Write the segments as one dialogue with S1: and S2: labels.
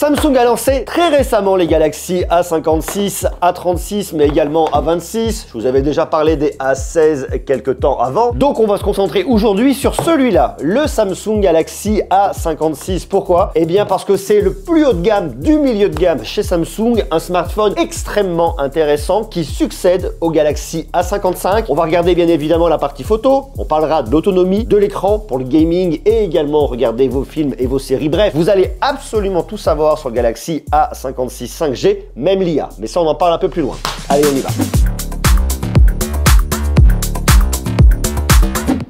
S1: Samsung a lancé très récemment les Galaxy A56, A36, mais également A26. Je vous avais déjà parlé des A16 quelques temps avant. Donc on va se concentrer aujourd'hui sur celui-là, le Samsung Galaxy A56. Pourquoi? Eh bien parce que c'est le plus haut de gamme du milieu de gamme chez Samsung, un smartphone extrêmement intéressant qui succède au Galaxy A55. On va regarder bien évidemment la partie photo, on parlera de l'autonomie, de l'écran pour le gaming et également regarder vos films et vos séries. Bref, vous allez absolument tout savoir sur le Galaxy A56 5G, même l'IA. Mais ça, on en parle un peu plus loin. Allez, on y va.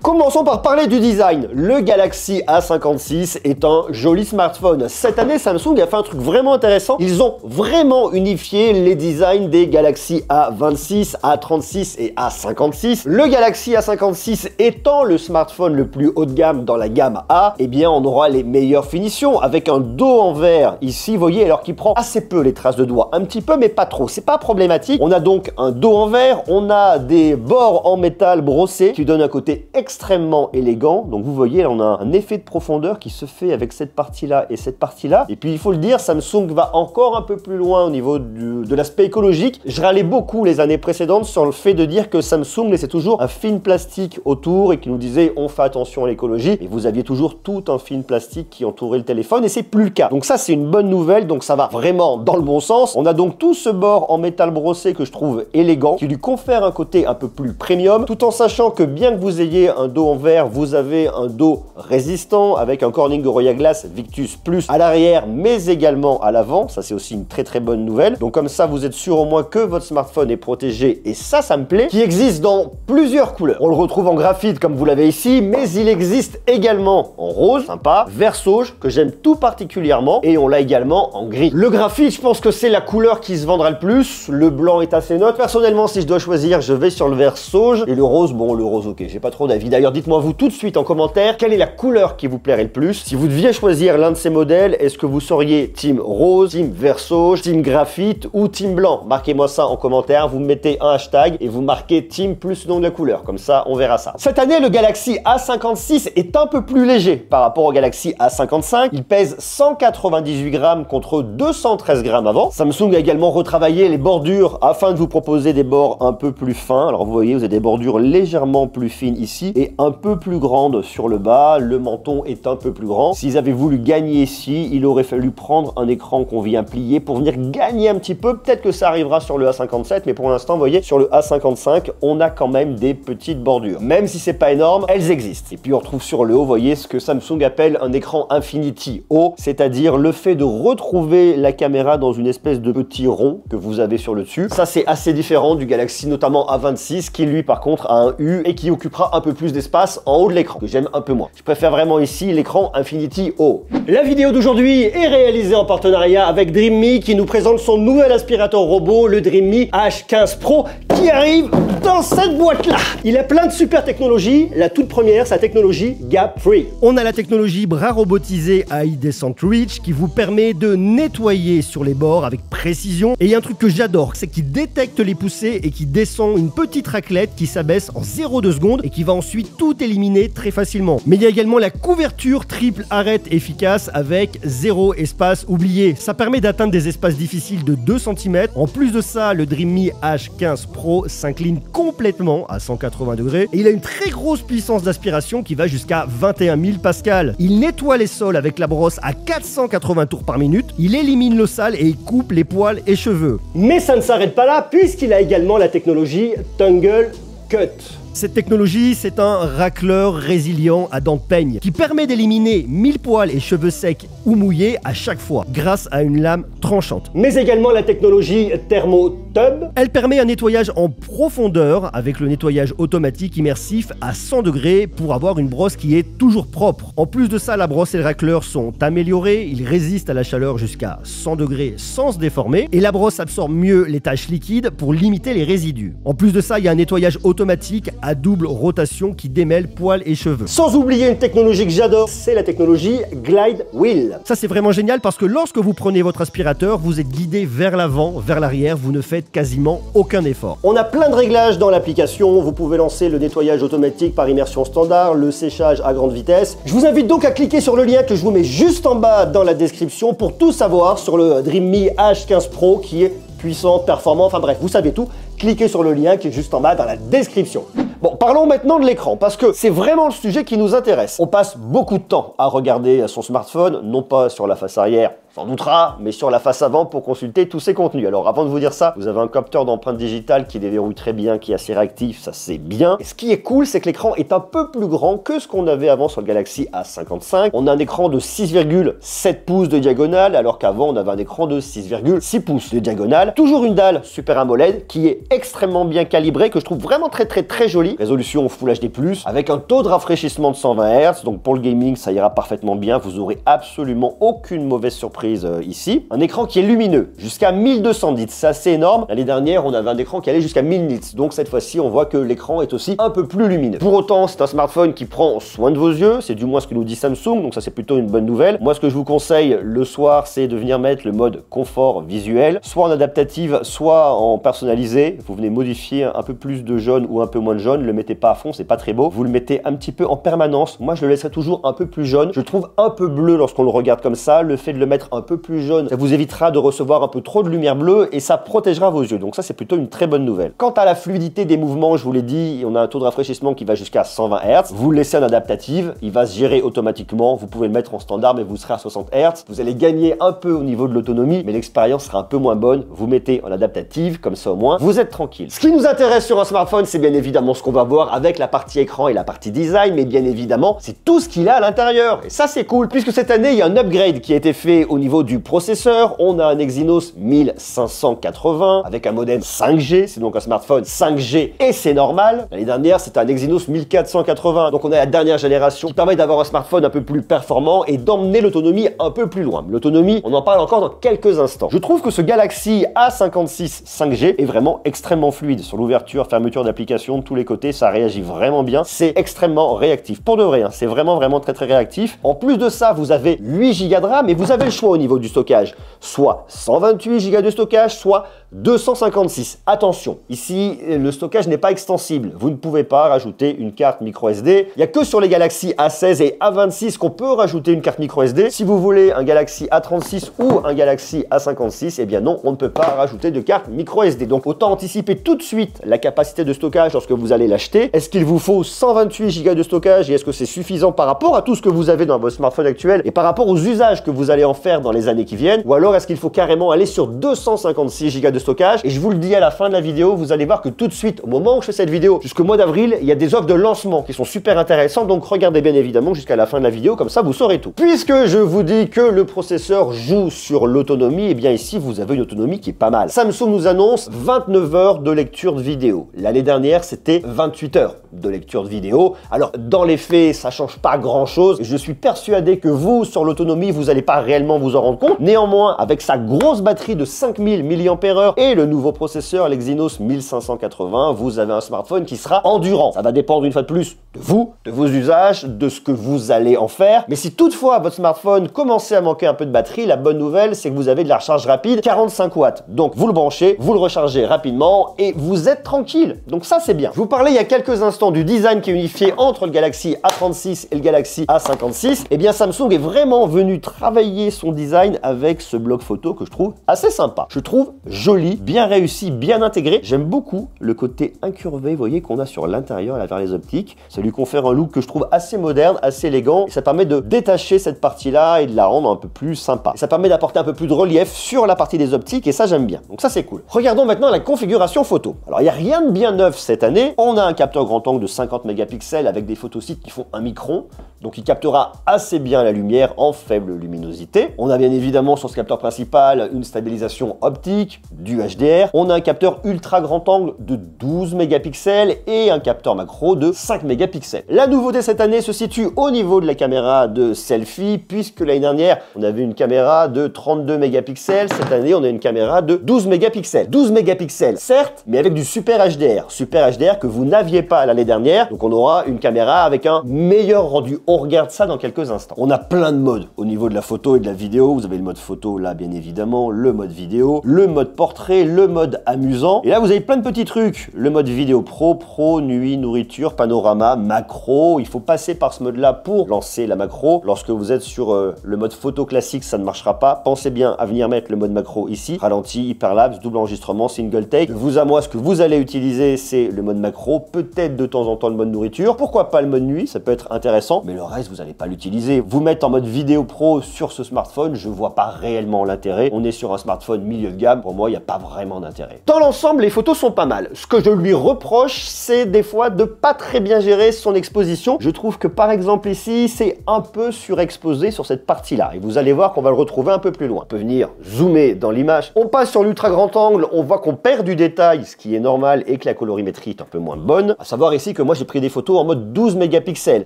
S1: Commençons par parler du design. Le Galaxy A56 est un joli smartphone. Cette année, Samsung a fait un truc vraiment intéressant. Ils ont vraiment unifié les designs des Galaxy A26, A36 et A56. Le Galaxy A56 étant le smartphone le plus haut de gamme dans la gamme A, eh bien, on aura les meilleures finitions avec un dos en verre ici, vous voyez, alors qu'il prend assez peu les traces de doigts. Un petit peu, mais pas trop. C'est pas problématique. On a donc un dos en verre, on a des bords en métal brossés qui donnent un côté extrêmement élégant. Donc vous voyez, là, on a un effet de profondeur qui se fait avec cette partie-là et cette partie-là. Et puis il faut le dire, Samsung va encore un peu plus loin au niveau de l'aspect écologique. Je râlais beaucoup les années précédentes sur le fait de dire que Samsung laissait toujours un film plastique autour et qui nous disait on fait attention à l'écologie. Et vous aviez toujours tout un film plastique qui entourait le téléphone et c'est plus le cas. Donc ça, c'est une bonne nouvelle. Donc ça va vraiment dans le bon sens. On a donc tout ce bord en métal brossé que je trouve élégant, qui lui confère un côté un peu plus premium, tout en sachant que bien que vous ayez un dos en verre, vous avez un dos résistant avec un Corning Gorilla Glass Victus Plus à l'arrière, mais également à l'avant. Ça, c'est aussi une très bonne nouvelle. Donc comme ça, vous êtes sûr au moins que votre smartphone est protégé et ça me plaît. Qui existe dans plusieurs couleurs. On le retrouve en graphite comme vous l'avez ici, mais il existe également en rose, sympa, vert sauge, que j'aime tout particulièrement, et on l'a également en gris. Le graphite, je pense que c'est la couleur qui se vendra le plus. Le blanc est assez neutre. Personnellement, si je dois choisir, je vais sur le vert sauge, et le rose, bon, le rose, ok, j'ai pas trop d'avis. D'ailleurs, dites-moi vous tout de suite en commentaire quelle est la couleur qui vous plairait le plus. Si vous deviez choisir l'un de ces modèles, est-ce que vous seriez team rose, team vert sauge, team graphite ou team blanc? Marquez-moi ça en commentaire, vous mettez un hashtag et vous marquez team plus le nom de la couleur, comme ça on verra ça. Cette année, le Galaxy A56 est un peu plus léger par rapport au Galaxy A55. Il pèse 198 grammes contre 213 grammes avant. Samsung a également retravaillé les bordures afin de vous proposer des bords un peu plus fins. Alors vous voyez, vous avez des bordures légèrement plus fines ici et un peu plus grande sur le bas. Le menton est un peu plus grand. S'ils avaient voulu gagner ici, il aurait fallu prendre un écran qu'on vient plier pour venir gagner un petit peu. Peut-être que ça arrivera sur le A57, mais pour l'instant, vous voyez, sur le A55, on a quand même des petites bordures. Même si c'est pas énorme, elles existent. Et puis on retrouve sur le haut, vous voyez, ce que Samsung appelle un écran Infinity O, c'est-à-dire le fait de retrouver la caméra dans une espèce de petit rond que vous avez sur le dessus. Ça, c'est assez différent du Galaxy, notamment A26, qui lui, par contre, a un U et qui occupera un peu plus d'espace en haut de l'écran, que j'aime un peu moins. Je préfère vraiment ici l'écran Infinity O. La vidéo d'aujourd'hui est réalisée en partenariat avec DreamMe qui nous présente son nouvel aspirateur robot, le DreamMe H15 Pro, qui arrive dans cette boîte-là. Il a plein de super technologies. La toute première, sa technologie Gap Free. On a la technologie bras robotisé High Descent Reach qui vous permet de nettoyer sur les bords avec précision. Et il y a un truc que j'adore, c'est qu'il détecte les poussées et qui descend une petite raclette qui s'abaisse en 0,2 secondes et qui va ensuite tout éliminer très facilement. Mais il y a également la couverture triple arête efficace avec 0 espace oublié. Ça permet d'atteindre des espaces difficiles de 2 cm. En plus de ça, le DreamMe H15 Pro s'incline complètement à 180 degrés et il a une très grosse puissance d'aspiration qui va jusqu'à 21 000 pascal. Il nettoie les sols avec la brosse à 480 tours par minute. Il élimine le sale et il coupe les poils et cheveux. Mais ça ne s'arrête pas là puisqu'il a également la technologie Tangle Cut. Cette technologie, c'est un racleur résilient à dents de peigne qui permet d'éliminer 1000 poils et cheveux secs ou mouillés à chaque fois grâce à une lame tranchante. Mais également la technologie Thermotub. Elle permet un nettoyage en profondeur avec le nettoyage automatique immersif à 100 degrés pour avoir une brosse qui est toujours propre. En plus de ça, la brosse et le racleur sont améliorés. Ils résistent à la chaleur jusqu'à 100 degrés sans se déformer et la brosse absorbe mieux les taches liquides pour limiter les résidus. En plus de ça, il y a un nettoyage automatique à double rotation qui démêle poils et cheveux. Sans oublier une technologie que j'adore, c'est la technologie Glide Wheel. Ça, c'est vraiment génial parce que lorsque vous prenez votre aspirateur, vous êtes guidé vers l'avant, vers l'arrière, vous ne faites faites quasiment aucun effort. On a plein de réglages dans l'application, vous pouvez lancer le nettoyage automatique par immersion standard, le séchage à grande vitesse. Je vous invite donc à cliquer sur le lien que je vous mets juste en bas dans la description pour tout savoir sur le Dreame H15 Pro qui est puissant, performant, enfin bref, vous savez tout. Cliquez sur le lien qui est juste en bas dans la description. Bon, parlons maintenant de l'écran, parce que c'est vraiment le sujet qui nous intéresse. On passe beaucoup de temps à regarder son smartphone, non pas sur la face arrière, s'en doutera, mais sur la face avant pour consulter tous ses contenus. Alors avant de vous dire ça, vous avez un capteur d'empreinte digitale qui déverrouille très bien, qui est assez réactif, ça c'est bien. Et ce qui est cool, c'est que l'écran est un peu plus grand que ce qu'on avait avant sur le Galaxy A55. On a un écran de 6,7 pouces de diagonale, alors qu'avant on avait un écran de 6,6 pouces de diagonale. Toujours une dalle Super AMOLED qui est extrêmement bien calibrée, que je trouve vraiment très jolie. Résolution Full HD+, avec un taux de rafraîchissement de 120 Hz, donc pour le gaming ça ira parfaitement bien, vous aurez absolument aucune mauvaise surprise ici. Un écran qui est lumineux, jusqu'à 1200 nits, c'est assez énorme. L'année dernière on avait un écran qui allait jusqu'à 1000 nits, donc cette fois-ci on voit que l'écran est aussi un peu plus lumineux. Pour autant c'est un smartphone qui prend soin de vos yeux, c'est du moins ce que nous dit Samsung, donc ça c'est plutôt une bonne nouvelle. Moi ce que je vous conseille le soir c'est de venir mettre le mode confort visuel, soit en adaptative, soit en personnalisé. Vous venez modifier un peu plus de jaune ou un peu moins de jaune, le mettez pas à fond, c'est pas très beau. Vous le mettez un petit peu en permanence. Moi, je le laisserai toujours un peu plus jaune. Je le trouve un peu bleu lorsqu'on le regarde comme ça. Le fait de le mettre un peu plus jaune, ça vous évitera de recevoir un peu trop de lumière bleue et ça protégera vos yeux. Donc ça, c'est plutôt une très bonne nouvelle. Quant à la fluidité des mouvements, je vous l'ai dit, on a un taux de rafraîchissement qui va jusqu'à 120 Hz. Vous le laissez en adaptative, il va se gérer automatiquement. Vous pouvez le mettre en standard, mais vous serez à 60 Hz. Vous allez gagner un peu au niveau de l'autonomie, mais l'expérience sera un peu moins bonne. Vous mettez en adaptative, comme ça au moins, vous êtes tranquille. Ce qui nous intéresse sur un smartphone, c'est bien évidemment ce qu'on va voir avec la partie écran et la partie design, mais bien évidemment, c'est tout ce qu'il a à l'intérieur. Et ça, c'est cool, puisque cette année, il y a un upgrade qui a été fait au niveau du processeur. On a un Exynos 1580 avec un modem 5G, c'est donc un smartphone 5G et c'est normal. L'année dernière, c'était un Exynos 1480, donc on a la dernière génération qui permet d'avoir un smartphone un peu plus performant et d'emmener l'autonomie un peu plus loin. L'autonomie, on en parle encore dans quelques instants. Je trouve que ce Galaxy A56 5G est vraiment extrêmement fluide sur l'ouverture, fermeture d'application de tous les côtés, ça réagit vraiment bien, c'est extrêmement réactif. Pour de vrai, hein, c'est vraiment très réactif. En plus de ça, vous avez 8 Go de RAM et vous avez le choix au niveau du stockage, soit 128 Go de stockage, soit 256. Attention, ici, le stockage n'est pas extensible. Vous ne pouvez pas rajouter une carte micro SD. Il n'y a que sur les Galaxy A16 et A26 qu'on peut rajouter une carte micro SD. Si vous voulez un Galaxy A36 ou un Galaxy A56, eh bien non, on ne peut pas rajouter de carte micro SD. Donc autant anticiper tout de suite la capacité de stockage lorsque vous allez l'acheter. Est-ce qu'il vous faut 128 Go de stockage et est-ce que c'est suffisant par rapport à tout ce que vous avez dans votre smartphone actuel et par rapport aux usages que vous allez en faire dans les années qui viennent? Ou alors est-ce qu'il faut carrément aller sur 256 Go de stockage? Et je vous le dis à la fin de la vidéo, vous allez voir que tout de suite, au moment où je fais cette vidéo, jusqu'au mois d'avril, il y a des offres de lancement qui sont super intéressantes, donc regardez bien évidemment jusqu'à la fin de la vidéo, comme ça vous saurez tout. Puisque je vous dis que le processeur joue sur l'autonomie, et bien ici vous avez une autonomie qui est pas mal. Samsung nous annonce 29 heures de lecture de vidéo. L'année dernière, c'était 28 heures de lecture de vidéo. Alors dans les faits, ça change pas grand chose. Je suis persuadé que vous, sur l'autonomie, vous n'allez pas réellement vous en rendre compte. Néanmoins, avec sa grosse batterie de 5000 mAh et le nouveau processeur, l'Exynos 1580, vous avez un smartphone qui sera endurant. Ça va dépendre une fois de plus de vous, de vos usages, de ce que vous allez en faire. Mais si toutefois votre smartphone commençait à manquer un peu de batterie, la bonne nouvelle, c'est que vous avez de la recharge rapide, 45 watts. Donc vous le branchez, vous le rechargez rapidement et vous êtes tranquille. Donc ça, c'est bien. Je vous parlais il y a quelques instants du design qui est unifié entre le Galaxy A36 et le Galaxy A56. Eh bien, Samsung est vraiment venu travailler son design avec ce bloc photo que je trouve assez sympa. Je trouve joli, bien réussi, bien intégré. J'aime beaucoup le côté incurvé, vous voyez, qu'on a sur l'intérieur là vers les optiques. Ça lui confère un look que je trouve assez moderne, assez élégant. Et ça permet de détacher cette partie-là et de la rendre un peu plus sympa. Et ça permet d'apporter un peu plus de relief sur la partie des optiques et ça, j'aime bien. Donc ça, c'est cool. Regardons maintenant la configuration photo. Alors, il n'y a rien de bien neuf cette année. On a un capteur grand angle de 50 mégapixels avec des photosites qui font 1 micron. Donc, il captera assez bien la lumière en faible luminosité. On a bien évidemment sur ce capteur principal une stabilisation optique, du HDR. On a un capteur ultra grand angle de 12 mégapixels et un capteur macro de 5 mégapixels. mégapixels. La nouveauté cette année se situe au niveau de la caméra de selfie, puisque l'année dernière, on avait une caméra de 32 mégapixels. Cette année, on a une caméra de 12 mégapixels. 12 mégapixels, certes, mais avec du Super HDR. Super HDR que vous n'aviez pas l'année dernière. Donc, on aura une caméra avec un meilleur rendu. On regarde ça dans quelques instants. On a plein de modes au niveau de la photo et de la vidéo. Vous avez le mode photo là, bien évidemment, le mode vidéo, le mode portrait, le mode amusant. Et là, vous avez plein de petits trucs. Le mode vidéo pro, nuit, nourriture, panorama, macro. Il faut passer par ce mode-là pour lancer la macro. Lorsque vous êtes sur le mode photo classique, ça ne marchera pas. Pensez bien à venir mettre le mode macro ici. Ralenti, hyperlapse, double enregistrement, single take. De vous à moi, ce que vous allez utiliser, c'est le mode macro. Peut-être de temps en temps le mode nourriture. Pourquoi pas le mode nuit? Ça peut être intéressant. Mais le reste, vous n'allez pas l'utiliser. Vous mettre en mode vidéo pro sur ce smartphone, je vois pas réellement l'intérêt. On est sur un smartphone milieu de gamme. Pour moi, il n'y a pas vraiment d'intérêt. Dans l'ensemble, les photos sont pas mal. Ce que je lui reproche, c'est des fois de pas très bien gérer son exposition. Je trouve que par exemple ici, c'est un peu surexposé sur cette partie-là. Et vous allez voir qu'on va le retrouver un peu plus loin. On peut venir zoomer dans l'image. On passe sur l'ultra grand angle, on voit qu'on perd du détail, ce qui est normal, et que la colorimétrie est un peu moins bonne. À savoir ici que moi j'ai pris des photos en mode 12 mégapixels,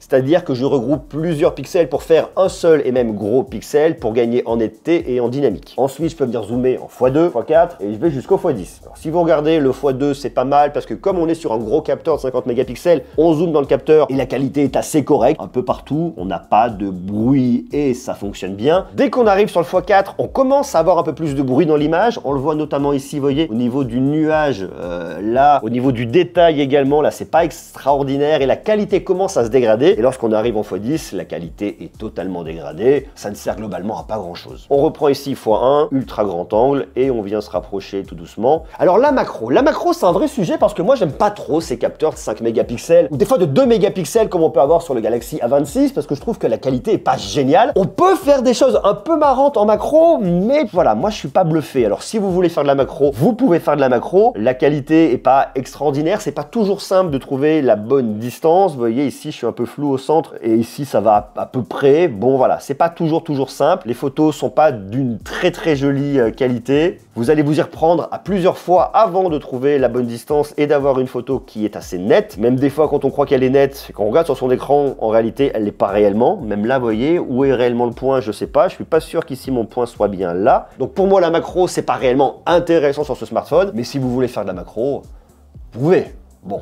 S1: c'est-à-dire que je regroupe plusieurs pixels pour faire un seul et même gros pixel pour gagner en netteté et en dynamique. Ensuite, je peux venir zoomer en x2, x4 et je vais jusqu'au x10. Alors si vous regardez, le x2 c'est pas mal parce que comme on est sur un gros capteur de 50 mégapixels, on zoome dans le capteur et la qualité est assez correcte. Un peu partout, on n'a pas de bruit et ça fonctionne bien. Dès qu'on arrive sur le x4, on commence à avoir un peu plus de bruit dans l'image. On le voit notamment ici, vous voyez, au niveau du nuage, là, au niveau du détail également, là c'est pas extraordinaire et la qualité commence à se dégrader. Et lorsqu'on arrive en x10, la qualité est totalement dégradée. Ça ne sert globalement à pas grand chose. On reprend ici x1, ultra grand angle et on vient se rapprocher tout doucement. Alors la macro c'est un vrai sujet parce que moi j'aime pas trop ces capteurs de 5 mégapixels ou des fois de 2 mégapixels comme on peut avoir sur le Galaxy A26 parce que je trouve que la qualité est pas géniale. On peut faire des choses un peu marrantes en macro, mais voilà, moi je suis pas bluffé. Alors si vous voulez faire de la macro, vous pouvez faire de la macro. La qualité est pas extraordinaire, c'est pas toujours simple de trouver la bonne distance. Vous voyez ici je suis un peu flou au centre et ici ça va à peu près. Bon voilà, c'est pas toujours simple. Les photos sont pas d'une très jolie qualité. Vous allez vous y reprendre à plusieurs fois avant de trouver la bonne distance et d'avoir une photo qui est assez nette. Même des fois quand on croit qu'elle est nette, quand on regarde sur son écran, en réalité elle n'est pas réellement. Même là vous voyez, où est réellement le point, je sais pas. Je suis pas sûr qu'ici mon point soit bien là. Donc pour moi la macro c'est pas réellement intéressant sur ce smartphone. Mais si vous voulez faire de la macro, vous pouvez. Bon.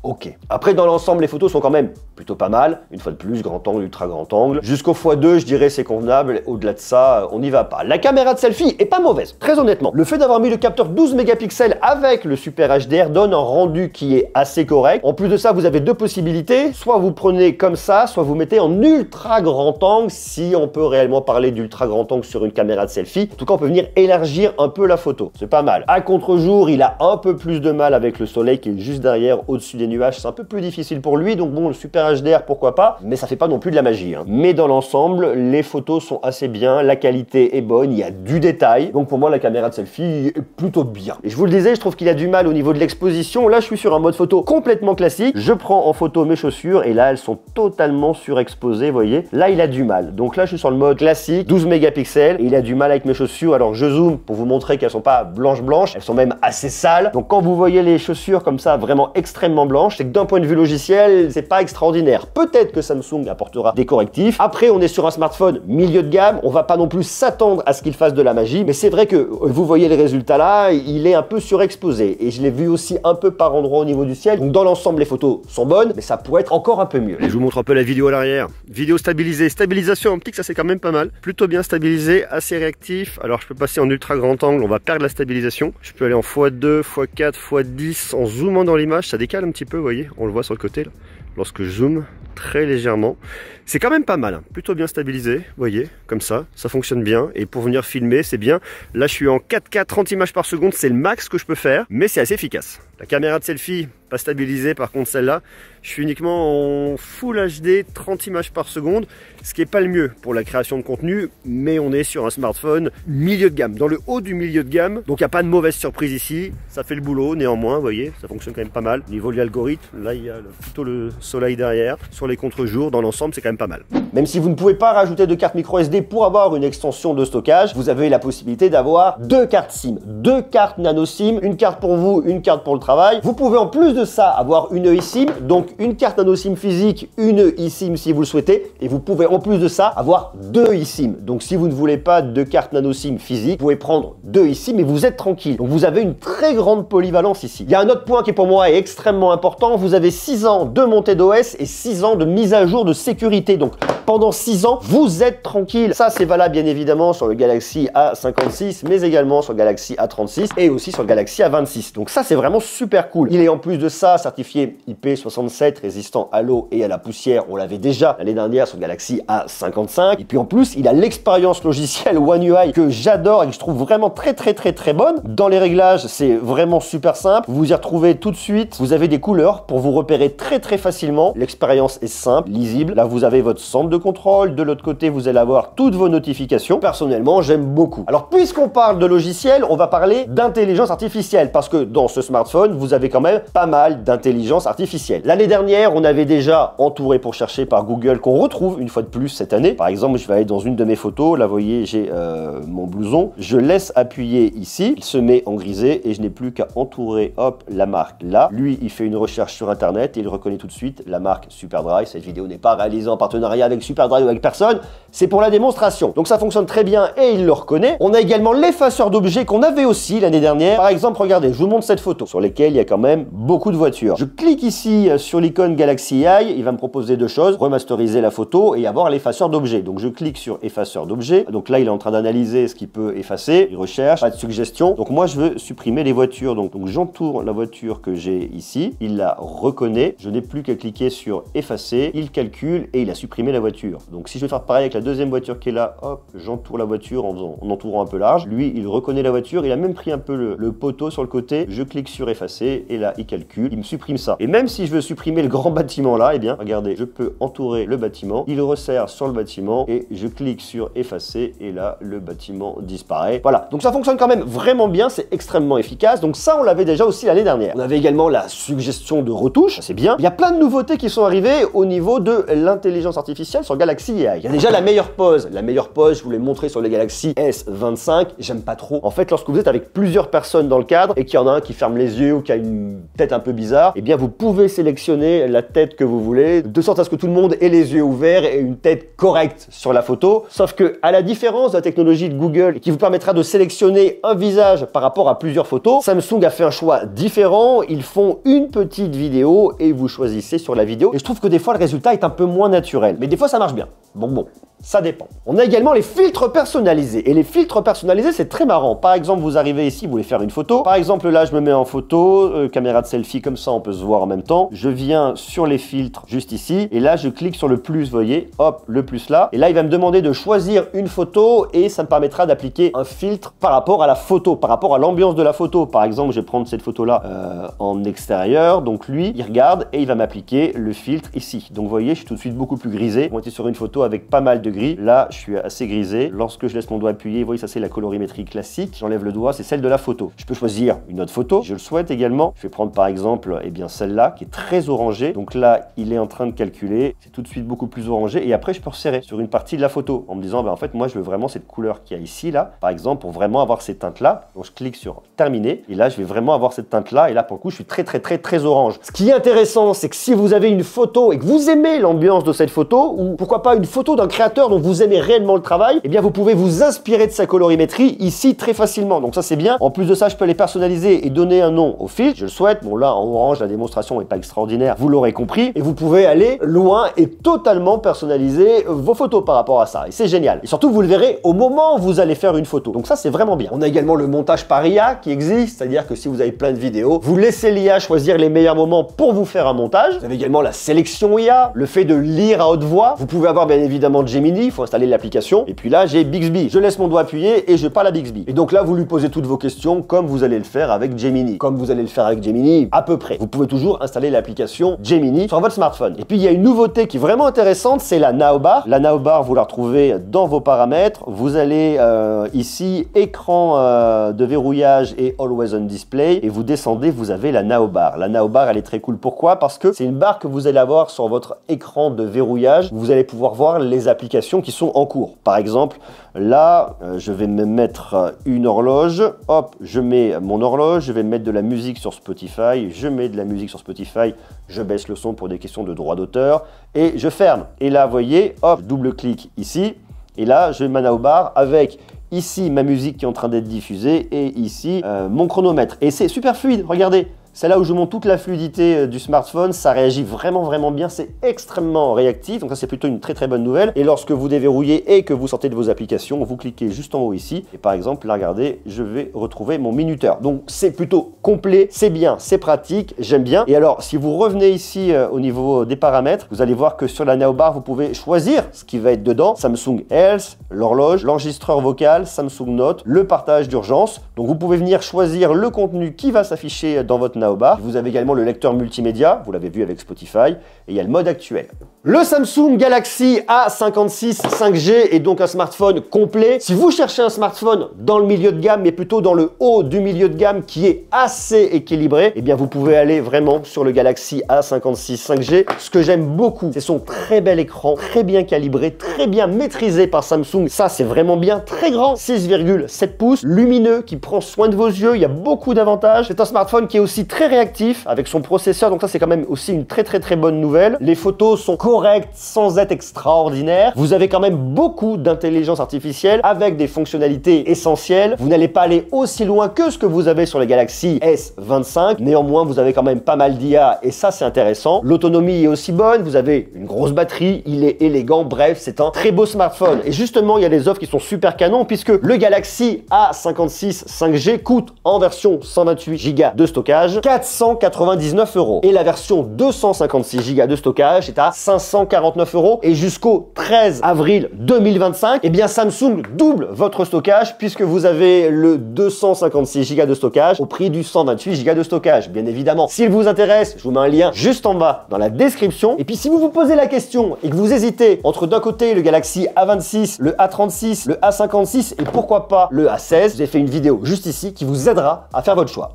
S1: Ok. Après, dans l'ensemble, les photos sont quand même plutôt pas mal. Une fois de plus, grand angle, ultra grand angle. Jusqu'au x2, je dirais, c'est convenable. Au-delà de ça, on n'y va pas. La caméra de selfie est pas mauvaise, très honnêtement. Le fait d'avoir mis le capteur 12 mégapixels avec le Super HDR donne un rendu qui est assez correct. En plus de ça, vous avez deux possibilités. Soit vous prenez comme ça, soit vous mettez en ultra grand angle, si on peut réellement parler d'ultra grand angle sur une caméra de selfie. En tout cas, on peut venir élargir un peu la photo. C'est pas mal. À contre-jour, il a un peu plus de mal avec le soleil qui est juste derrière, au-dessus des nuages, c'est un peu plus difficile pour lui, donc bon, le Super HDR, pourquoi pas, mais ça fait pas non plus de la magie, hein. Mais dans l'ensemble, les photos sont assez bien, la qualité est bonne, il y a du détail, donc pour moi, la caméra de selfie est plutôt bien. Et je vous le disais, je trouve qu'il a du mal au niveau de l'exposition. Là, je suis sur un mode photo complètement classique, je prends en photo mes chaussures, et là, elles sont totalement surexposées, vous voyez. Là, il a du mal, donc là, je suis sur le mode classique, 12 mégapixels, et il a du mal avec mes chaussures, alors je zoome pour vous montrer qu'elles sont pas blanches, elles sont même assez sales, donc quand vous voyez les chaussures comme ça, vraiment extrêmement blanches, c'est que d'un point de vue logiciel, c'est pas extraordinaire. Peut-être que Samsung apportera des correctifs. Après, on est sur un smartphone milieu de gamme, on va pas non plus s'attendre à ce qu'il fasse de la magie, mais c'est vrai que vous voyez les résultats là, il est un peu surexposé, et je l'ai vu aussi un peu par endroit au niveau du ciel, donc dans l'ensemble, les photos sont bonnes, mais ça pourrait être encore un peu mieux. Et je vous montre un peu la vidéo à l'arrière. Vidéo stabilisée, stabilisation optique, ça c'est quand même pas mal. Plutôt bien stabilisé, assez réactif. Alors je peux passer en ultra grand angle, on va perdre la stabilisation. Je peux aller en x2, x4, x10 en zoomant dans l'image, ça décale un petit peu, vous voyez, on le voit sur le côté là. Lorsque je zoome très légèrement, c'est quand même pas mal, hein. Plutôt bien stabilisé, vous voyez, comme ça fonctionne bien, et pour venir filmer, c'est bien. Là, je suis en 4K 30 images par seconde, c'est le max que je peux faire, mais c'est assez efficace. La caméra de selfie, pas stabilisée, par contre celle-là, je suis uniquement en Full HD 30 images par seconde, ce qui est pas le mieux pour la création de contenu, mais on est sur un smartphone milieu de gamme, dans le haut du milieu de gamme, donc il n'y a pas de mauvaise surprise ici, ça fait le boulot, néanmoins, vous voyez, ça fonctionne quand même pas mal. Au niveau de l'algorithme, là il y a plutôt le soleil derrière. Sur les contre-jours, dans l'ensemble, c'est quand même pas mal. Même si vous ne pouvez pas rajouter de carte micro SD pour avoir une extension de stockage, vous avez la possibilité d'avoir deux cartes SIM, deux cartes nano SIM, une carte pour vous, une carte pour le travail. Vous pouvez en plus de ça avoir une eSIM, donc une carte nano SIM physique, une eSIM si vous le souhaitez, et vous pouvez en plus de ça avoir deux eSIM. Donc si vous ne voulez pas de carte nano SIM physique, vous pouvez prendre deux eSIM et vous êtes tranquille. Donc vous avez une très grande polyvalence ici. Il y a un autre point qui pour moi est extrêmement important, vous avez 6 ans de montée d'OS et 6 ans de mise à jour de sécurité. Donc pendant 6 ans, vous êtes tranquille. Ça, c'est valable bien évidemment sur le Galaxy A56, mais également sur le Galaxy A36 et aussi sur le Galaxy A26. Donc ça, c'est vraiment super cool. Il est en plus de ça certifié IP67, résistant à l'eau et à la poussière. On l'avait déjà l'année dernière sur le Galaxy A55. Et puis en plus, il a l'expérience logicielle One UI que j'adore et que je trouve vraiment très bonne. Dans les réglages, c'est vraiment super simple. Vous y retrouvez tout de suite. Vous avez des couleurs pour vous repérer très facilement. L'expérience est simple, lisible. Là, vous avez votre centre de contrôle. De l'autre côté, vous allez avoir toutes vos notifications. Personnellement, j'aime beaucoup. Alors, puisqu'on parle de logiciel, on va parler d'intelligence artificielle parce que dans ce smartphone, vous avez quand même pas mal d'intelligence artificielle. L'année dernière, on avait déjà Entouré pour chercher par Google qu'on retrouve une fois de plus cette année. Par exemple, je vais aller dans une de mes photos. Là, vous voyez, j'ai mon blouson. Je laisse appuyer ici. Il se met en grisé et je n'ai plus qu'à entourer, hop, la marque là. Lui, il fait une recherche sur Internet et il reconnaît tout de suite la marque Superdry. Cette vidéo n'est pas réalisée en partenariat avec Superdry ou avec personne. C'est pour la démonstration. Donc ça fonctionne très bien et il le reconnaît. On a également l'effaceur d'objets qu'on avait aussi l'année dernière. Par exemple, regardez, je vous montre cette photo sur lesquelles il y a quand même beaucoup de voitures. Je clique ici sur l'icône Galaxy AI. Il va me proposer deux choses, remasteriser la photo et avoir l'effaceur d'objets. Donc je clique sur effaceur d'objets. Donc là, il est en train d'analyser ce qu'il peut effacer. Il recherche, pas de suggestion. Donc moi, je veux supprimer les voitures. Donc j'entoure la voiture que j'ai ici. Il la reconnaît. Je n'ai plus qu'à cliquer sur effacer. Il calcule et il a supprimé la voiture. Donc si je vais faire pareil avec la deuxième voiture qui est là, hop, j'entoure la voiture en entourant un peu large. Lui, il reconnaît la voiture. Il a même pris un peu le poteau sur le côté. Je clique sur effacer et là, il calcule. Il me supprime ça. Et même si je veux supprimer le grand bâtiment là, eh bien, regardez, je peux entourer le bâtiment. Il resserre sur le bâtiment et je clique sur effacer et là, le bâtiment disparaît. Voilà. Donc ça fonctionne quand même vraiment bien. C'est extrêmement efficace. Donc ça, on l'avait déjà aussi l'année dernière. On avait également la suggestion de retouche. C'est bien. Il y a plein de nouveautés qui sont arrivées au niveau de l'intelligence artificielle sur Galaxy AI. Il y a déjà la meilleure pose. La meilleure pose, je vous l'ai montré sur le Galaxy S25. J'aime pas trop. En fait, lorsque vous êtes avec plusieurs personnes dans le cadre et qu'il y en a un qui ferme les yeux ou qui a une tête un peu bizarre, eh bien, vous pouvez sélectionner la tête que vous voulez de sorte à ce que tout le monde ait les yeux ouverts et une tête correcte sur la photo. Sauf que, à la différence de la technologie de Google qui vous permettra de sélectionner un visage par rapport à plusieurs photos, Samsung a fait un choix différent. Ils font une petite vidéo et vous choisissez sur la vidéo. Et je trouve que des fois, le résultat est un peu moins naturel. Mais des fois, ça marche bien. Bon, ça dépend. On a également les filtres personnalisés. Et les filtres personnalisés, c'est très marrant. Par exemple, vous arrivez ici, vous voulez faire une photo. Par exemple, là, je me mets en photo, caméra de selfie, comme ça, on peut se voir en même temps. Je viens sur les filtres, juste ici. Et là, je clique sur le plus, vous voyez, hop, le plus là. Et là, il va me demander de choisir une photo et ça me permettra d'appliquer un filtre par rapport à la photo, par rapport à l'ambiance de la photo. Par exemple, je vais prendre cette photo-là en extérieur. Donc, lui, il regarde et il va m'appliquer le filtre ici. Donc, vous voyez, je suis tout de suite beaucoup plus grisé. On était sur une photo avec pas mal de gris. Là, je suis assez grisé. Lorsque je laisse mon doigt appuyé, vous voyez, ça c'est la colorimétrie classique. J'enlève le doigt, c'est celle de la photo. Je peux choisir une autre photo, je le souhaite également. Je vais prendre par exemple, eh bien celle-là, qui est très orangée. Donc là, il est en train de calculer. C'est tout de suite beaucoup plus orangé. Et après, je peux resserrer sur une partie de la photo en me disant, ben, en fait, moi, je veux vraiment cette couleur qu'il y a ici, là, par exemple, pour vraiment avoir ces teintes-là. Donc, je clique sur terminer. Et là, je vais vraiment avoir cette teinte-là. Et là, pour le coup, je suis très orange. Ce qui est intéressant, c'est que si vous avez une photo et que vous aimez l'ambiance de cette photo, ou pourquoi pas une photo d'un créateur dont vous aimez réellement le travail, eh bien vous pouvez vous inspirer de sa colorimétrie ici très facilement. Donc ça c'est bien. En plus de ça, je peux les personnaliser et donner un nom au filtre. Je le souhaite. Bon là en orange, la démonstration n'est pas extraordinaire, vous l'aurez compris. Et vous pouvez aller loin et totalement personnaliser vos photos par rapport à ça. Et c'est génial. Et surtout, vous le verrez au moment où vous allez faire une photo. Donc ça c'est vraiment bien. On a également le montage par IA qui existe, c'est-à-dire que si vous avez plein de vidéos, vous laissez l'IA choisir les meilleurs moments pour vous faire un montage. Vous avez également la sélection IA, le fait de lire à haute voix. Vous pouvez avoir bien évidemment Gemini Gemini, il faut installer l'application. Et puis là, j'ai Bixby. Je laisse mon doigt appuyé et je parle à Bixby. Et donc là, vous lui posez toutes vos questions comme vous allez le faire avec Gemini. Comme vous allez le faire avec Gemini, à peu près. Vous pouvez toujours installer l'application Gemini sur votre smartphone. Et puis, il y a une nouveauté qui est vraiment intéressante, c'est la Nowbar. La Nowbar, vous la retrouvez dans vos paramètres. Vous allez ici, écran de verrouillage et Always on Display. Et vous descendez, vous avez la Nowbar. La Nowbar, elle est très cool. Pourquoi? Parce que c'est une barre que vous allez avoir sur votre écran de verrouillage. Vous allez pouvoir voir les applications qui sont en cours. Par exemple, là, je vais me mettre une horloge. Hop, je mets mon horloge. Je vais mettre de la musique sur Spotify. Je mets de la musique sur Spotify. Je baisse le son pour des questions de droit d'auteur. Et je ferme. Et là, vous voyez, hop, double-clic ici. Et là, je mets ma Nowbar avec ici ma musique qui est en train d'être diffusée et ici mon chronomètre. Et c'est super fluide, regardez. C'est là où je montre toute la fluidité du smartphone, ça réagit vraiment bien, c'est extrêmement réactif, donc ça c'est plutôt une très bonne nouvelle. Et lorsque vous déverrouillez et que vous sortez de vos applications, vous cliquez juste en haut ici, et par exemple, là regardez, je vais retrouver mon minuteur. Donc c'est plutôt complet, c'est bien, c'est pratique, j'aime bien. Et alors, si vous revenez ici au niveau des paramètres, vous allez voir que sur la Nowbar, vous pouvez choisir ce qui va être dedans. Samsung Health, l'horloge, l'enregistreur vocal, Samsung Note, le partage d'urgence. Donc vous pouvez venir choisir le contenu qui va s'afficher dans votre Nowbar. Vous avez également le lecteur multimédia, vous l'avez vu avec Spotify, et il y a le mode actuel. Le Samsung Galaxy A56 5G est donc un smartphone complet. Si vous cherchez un smartphone dans le milieu de gamme, mais plutôt dans le haut du milieu de gamme qui est assez équilibré, eh bien vous pouvez aller vraiment sur le Galaxy A56 5G. Ce que j'aime beaucoup, c'est son très bel écran, très bien calibré, très bien maîtrisé par Samsung. Ça, c'est vraiment bien, très grand, 6,7 pouces, lumineux, qui prend soin de vos yeux. Il y a beaucoup d'avantages. C'est un smartphone qui est aussi très réactif avec son processeur, donc ça c'est quand même aussi une très bonne nouvelle. Les photos sont correctes sans être extraordinaires. Vous avez quand même beaucoup d'intelligence artificielle avec des fonctionnalités essentielles. Vous n'allez pas aller aussi loin que ce que vous avez sur les Galaxy S25. Néanmoins, vous avez quand même pas mal d'IA et ça c'est intéressant. L'autonomie est aussi bonne. Vous avez une grosse batterie. Il est élégant. Bref, c'est un très beau smartphone. Et justement, il y a des offres qui sont super canons puisque le Galaxy A56 5G coûte en version 128 Go de stockage 499 €. Et la version 256 Go de stockage est à 549 € et jusqu'au 13 avril 2025, eh bien Samsung double votre stockage puisque vous avez le 256 Go de stockage au prix du 128 Go de stockage, bien évidemment. S'il vous intéresse, je vous mets un lien juste en bas dans la description. Et puis si vous vous posez la question et que vous hésitez entre d'un côté le Galaxy A26, le A36, le A56 et pourquoi pas le A16, j'ai fait une vidéo juste ici qui vous aidera à faire votre choix.